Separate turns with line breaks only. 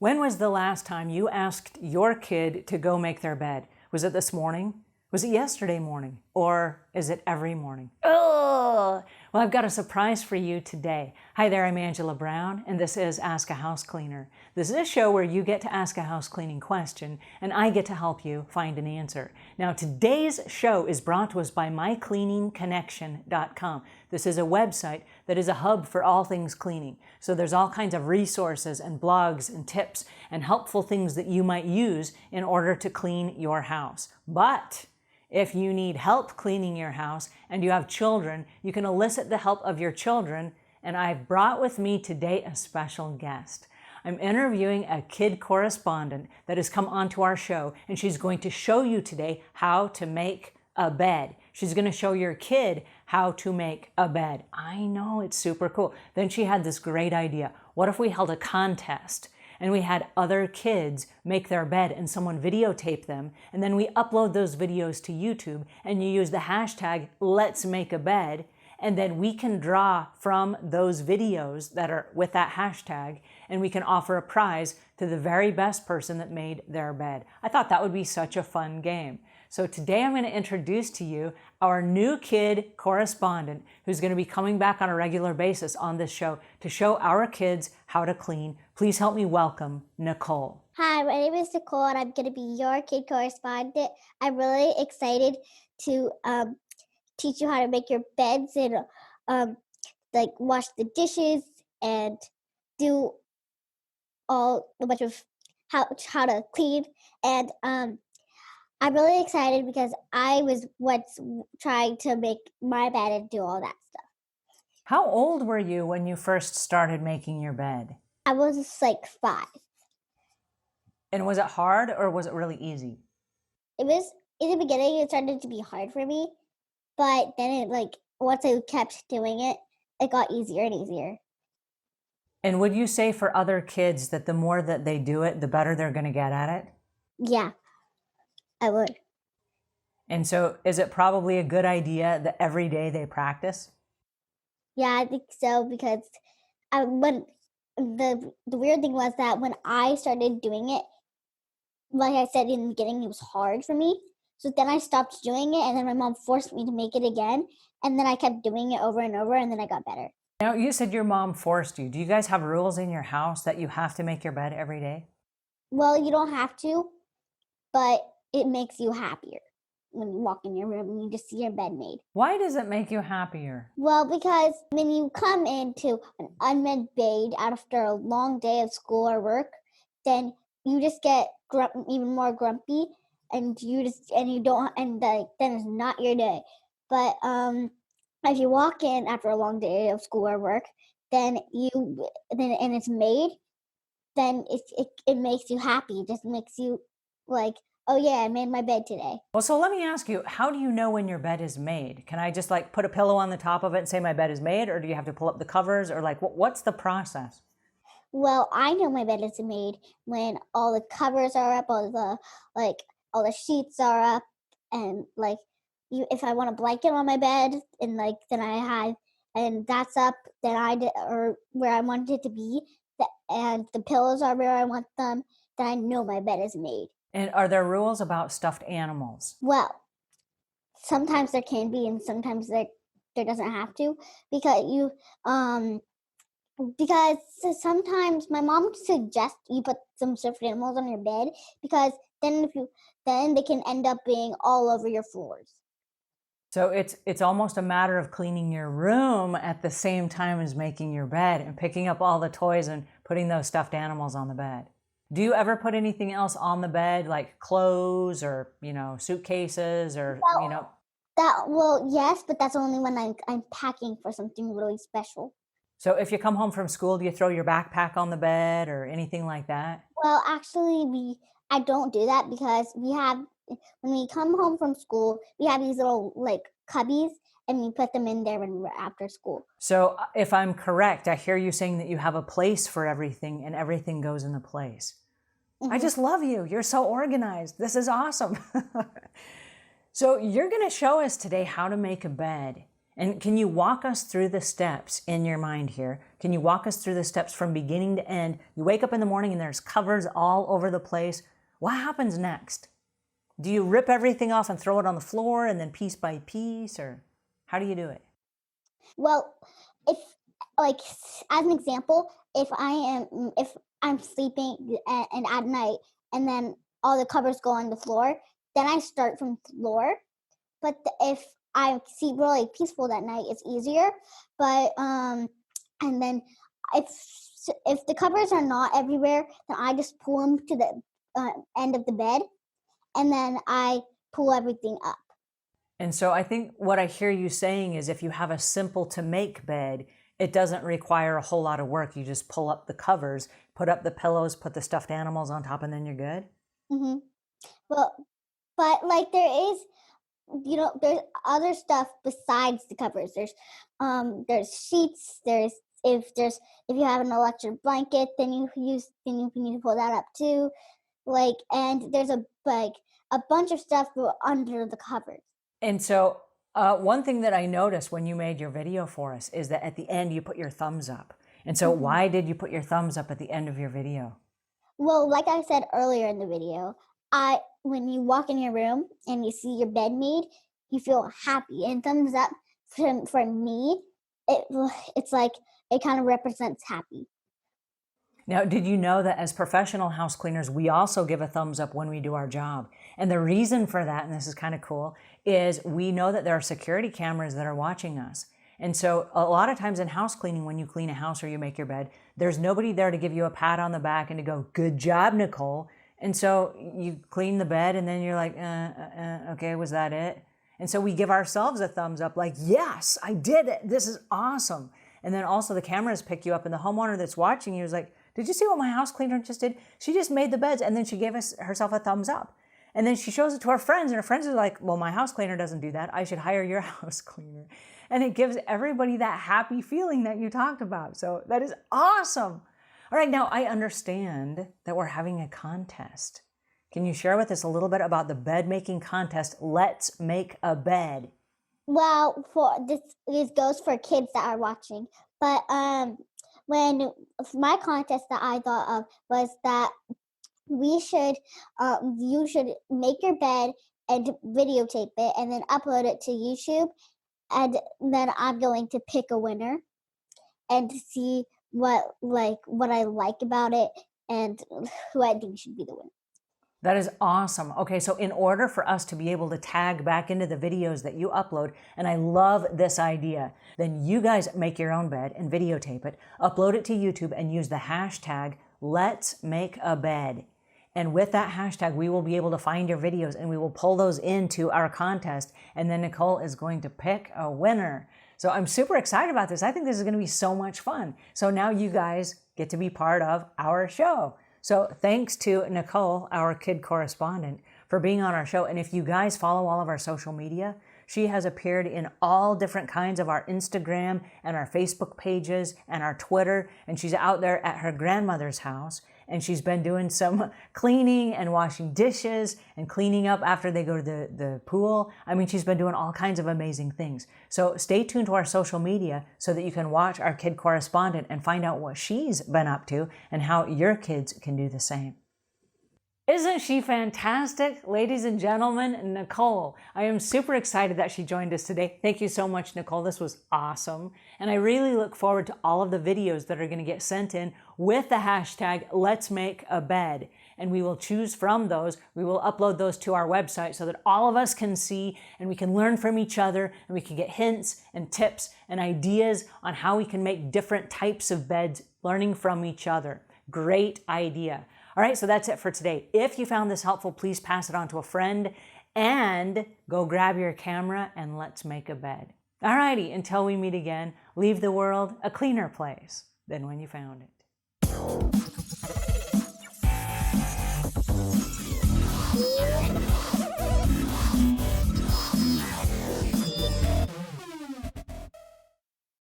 When was the last time you asked your kid to go make their bed? Was it this morning? Was it yesterday morning? Or is it every morning? Oh, well, I've got a surprise for you today. Hi there, I'm Angela Brown, and this is Ask a House Cleaner. This is a show where you get to ask a house cleaning question, and I get to help you find an answer. Now, today's show is brought to us by mycleaningconnection.com. This is a website that is a hub for all things cleaning. So there's all kinds of resources and blogs and tips and helpful things that you might use in order to clean your house. But if you need help cleaning your house and you have children, you can elicit the help of your children, and I've brought with me today a special guest. I'm interviewing a kid correspondent that has come onto our show, and she's going to show you today how to make a bed. She's going to show your kid how to make a bed. I know, it's super cool. Then she had this great idea. What if we held a contest and we had other kids make their bed and someone videotape them, and then we upload those videos to YouTube and you use the hashtag LetsMakeaBed, and then we can draw from those videos that are with that hashtag, and we can offer a prize to the very best person that made their bed. I thought that would be such a fun game. So today I'm going to introduce to you our new kid correspondent who's going to be coming back on a regular basis on this show to show our kids how to clean. Please help me welcome Nicole.
Hi, my name is Nicole, and I'm going to be your kid correspondent. I'm really excited to teach you how to make your beds and like wash the dishes and do a bunch of how to clean. And I'm really excited because I was once trying to make my bed and do all that stuff.
How old were you when you first started making your bed?
I was just like 5.
And was it hard or was it really easy?
It was, in the beginning, it started to be hard for me, but then once I kept doing it, it got easier and easier.
And would you say for other kids that the more that they do it, the better they're going to get at it?
Yeah, I would.
And so is it probably a good idea that every day they practice?
Yeah, I think so, because when the weird thing was that when I started doing it, like I said in the beginning, it was hard for me. So then I stopped doing it, and then my mom forced me to make it again, and then I kept doing it over and over, and then I got better.
Now, you said your mom forced you. Do you guys have rules in your house that you have to make your bed every day?
Well, you don't have to, but it makes you happier when you walk in your room and you just see your bed made.
Why does it make you happier?
Well, because when you come into an unmade bed after a long day of school or work, then you just get even more grumpy, and then it's not your day. But if you walk in after a long day of school or work, and it's made, then it makes you happy. It just makes you like, oh yeah, I made my bed today.
Well, so let me ask you, how do you know when your bed is made? Can I just like put a pillow on the top of it and say my bed is made, or do you have to pull up the covers, or like what's the process?
Well, I know my bed is made when all the covers are up, all the sheets are up, and if I want a blanket on my bed and and that's up, then I did, or where I want it to be, and the pillows are where I want them, then I know my bed is made.
And are there rules about stuffed animals?
Well, sometimes there can be, and sometimes there doesn't have to, because because sometimes my mom suggests you put some stuffed animals on your bed, because then they can end up being all over your floors.
So it's almost a matter of cleaning your room at the same time as making your bed and picking up all the toys and putting those stuffed animals on the bed. Do you ever put anything else on the bed, like clothes or, suitcases or,
Well, yes, but that's only when I'm packing for something really special.
So if you come home from school, do you throw your backpack on the bed or anything like that?
Well, actually, I don't do that, because when we come home from school, we have these little cubbies, and we put them in there when we're after school.
So if I'm correct, I hear you saying that you have a place for everything and everything goes into place. Mm-hmm. I just love you. You're so organized. This is awesome. So you're going to show us today how to make a bed. And can you walk us through the steps in your mind here? Can you walk us through the steps from beginning to end? You wake up in the morning and there's covers all over the place. What happens next? Do you rip everything off and throw it on the floor and then piece by piece, or how do you do it?
Well, if like as an example, if I'm sleeping and at night and then all the covers go on the floor, then I start from the floor. But if I sleep really peaceful that night, it's easier. But and then if the covers are not everywhere, then I just pull them to the end of the bed, and then I pull everything up.
And so I think what I hear you saying is if you have a simple to make bed, it doesn't require a whole lot of work. You just pull up the covers, put up the pillows, put the stuffed animals on top, and then you're good?
Mm-hmm. But like there is, there's other stuff besides the covers. There's sheets. If you have an electric blanket, then you need to pull that up too. And there's a bunch of stuff under the covers.
And so one thing that I noticed when you made your video for us is that at the end you put your thumbs up. And so why did you put your thumbs up at the end of your video?
Well, like I said earlier in the video, when you walk in your room and you see your bed made, you feel happy. And thumbs up for me, it's like it kind of represents happy.
Now, did you know that as professional house cleaners, we also give a thumbs up when we do our job? And the reason for that, and this is kind of cool, is we know that there are security cameras that are watching us. And so a lot of times in house cleaning, when you clean a house or you make your bed, there's nobody there to give you a pat on the back and to go, good job, Nicole. And so you clean the bed and then you're like, okay, was that it? And so we give ourselves a thumbs up like, yes, I did it. This is awesome. And then also the cameras pick you up and the homeowner that's watching you is like, did you see what my house cleaner just did? She just made the beds and then she gave herself a thumbs up. And then she shows it to her friends and her friends are like, well, my house cleaner doesn't do that. I should hire your house cleaner. And it gives everybody that happy feeling that you talked about. So that is awesome. All right, now I understand that we're having a contest. Can you share with us a little bit about the bed making contest, Let's Make a Bed?
Well, for this goes for kids that are watching. But when my contest that I thought of was that you should make your bed and videotape it and then upload it to YouTube, and then I'm going to pick a winner and see what I like about it and who I think should be the winner.
That is awesome. Okay, so in order for us to be able to tag back into the videos that you upload, and I love this idea, then you guys make your own bed and videotape it, upload it to YouTube, and use the hashtag #LetsMakeaBed. And with that hashtag, we will be able to find your videos and we will pull those into our contest. And then Nicole is going to pick a winner. So I'm super excited about this. I think this is going to be so much fun. So now you guys get to be part of our show. So thanks to Nicole, our kid correspondent, for being on our show. And if you guys follow all of our social media, she has appeared in all different kinds of our Instagram and our Facebook pages and our Twitter. And she's out there at her grandmother's house. And she's been doing some cleaning and washing dishes and cleaning up after they go to the pool. I mean, she's been doing all kinds of amazing things. So stay tuned to our social media so that you can watch our kid correspondent and find out what she's been up to and how your kids can do the same. Isn't she fantastic? Ladies and gentlemen, Nicole. I am super excited that she joined us today. Thank you so much, Nicole. This was awesome. And I really look forward to all of the videos that are going to get sent in with the hashtag #LetsMakeaBed. And we will choose from those. We will upload those to our website so that all of us can see and we can learn from each other and we can get hints and tips and ideas on how we can make different types of beds, learning from each other. Great idea. All right, so that's it for today. If you found this helpful, please pass it on to a friend and go grab your camera and let's make a bed. All righty, until we meet again, leave the world a cleaner place than when you found it.